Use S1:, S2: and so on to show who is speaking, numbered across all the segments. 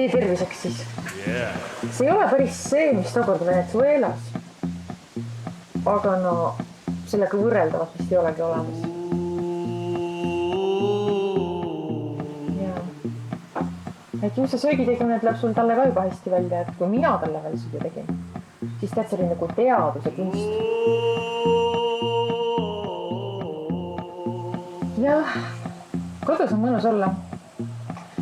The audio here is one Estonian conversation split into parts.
S1: tee terviseks siis. See ei ole päris see, mis tookord Venezuelas. Aga no sellega võrreldavat vist ei olegi olemas. Et ju see söögitegemine tuleb sul talle ka juba hästi välja, et kui mina talle veel süüa tegin, siis tead see oli nagu teaduse kunst. Jah, kodus on mõnus olla.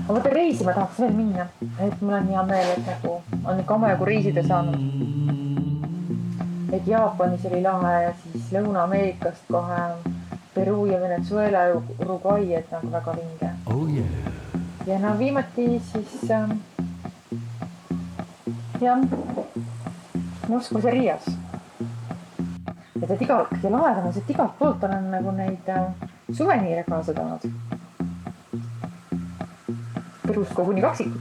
S1: Aga vaata reisima tahaks veel minna, et mul on hea meel, et nagu on ikka omajagu reisida saanud. Et Jaapanis oli lahe ja siis Lõuna-Ameerikast kohe Peru ja Venezuela ja Uruguay, et nagu väga vinge.
S2: Oh yeah.
S1: Ja no viimati siis Moskvas ja Riias. Ja laedam on see, et igalt poolt olen nagu neid suveniire kaasa toonud. Perust koguni kaksikud.